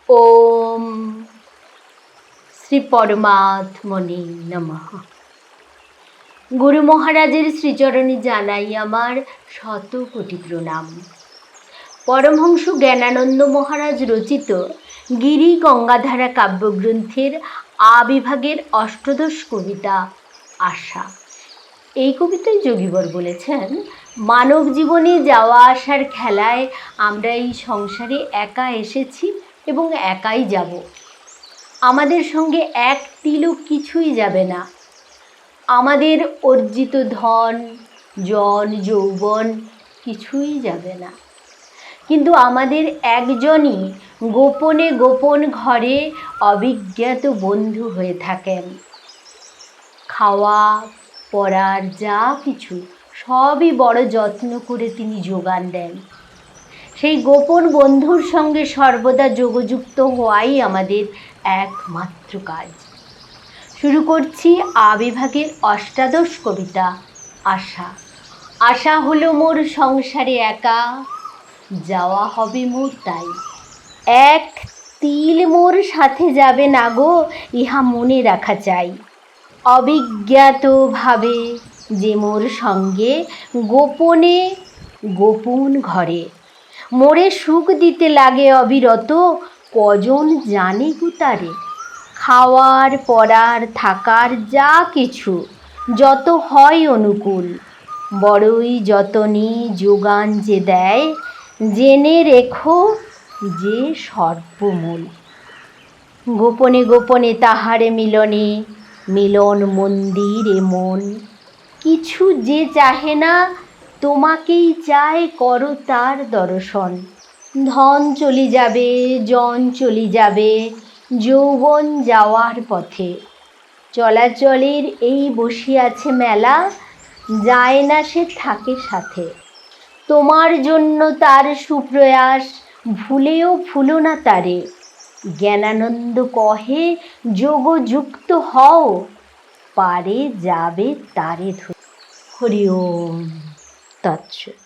ওম শ্রী পরমাত্মনে নমঃ। গুরু মহারাজের শ্রীচরণে জানাই আমার শত কোটি প্রণাম। পরমহংস জ্ঞানানন্দ মহারাজ রচিত গিরি গঙ্গাধারা কাব্যগ্রন্থের আ বিভাগের অষ্টাদশ কবিতা আশা। এই কবিতায় যোগীবর বলেছেন, মানব জীবনে যাওয়া আসার খেলায় আমরা এই সংসারে একা এসেছি এবং একাই যাব। আমাদের সঙ্গে এক তিলও কিছুই যাবে না। আমাদের অর্জিত ধন, জন, যৌবন কিছুই যাবে না। কিন্তু আমাদের একজনই গোপনে গোপন ঘরে অবিজ্ঞাত বন্ধু হয়ে থাকেন। খাওয়া পরার যা কিছু সবই বড় যত্ন করে তিনি যোগান দেন। সেই গোপন বন্ধুর সঙ্গে সর্বদা যোগযুক্ত হওয়াই আমাদের একমাত্র কাজ। শুরু করছি আ বিভাগের অষ্টাদশ কবিতা আশা। আশা হলো মোর সংসারে একা, যাওয়া হবে মোর তাই। এক তিল মোর সাথে যাবে না গো, ইহা মনে রাখা চাই। অবিজ্ঞাতভাবে যে মোর সঙ্গে গোপনে গোপন ঘরে মোরে সুখ দিতে লাগে অবিরত, কজন জানে গো তারে। খাওয়ার পরার থাকার যা কিছু যত হয় অনুকূল, বড়ই যতনে যোগান যে দেয়, জেনে রেখো যে সর্বমূল। গোপনে গোপনে তাহারে মিলনে, মিলন মন্দির এ মন। কিছু যে চাহে না তোমাকেই চায়, করো তার দর্শন। ধন চলি যাবে, জন চলি যাবে, যৌবন যাওয়ার পথে। চলাচলের এই বসিয়াছে মেলা, যায় না সে থাকে সাথে। তোমার জন্য তার সুপ্রয়াস, ভুলেও ভুলো না তারে। জ্ঞানানন্দ কহে যোগযুক্ত হও, পারে যাবে তারে ধরে। হরি ওম তৎসৎ।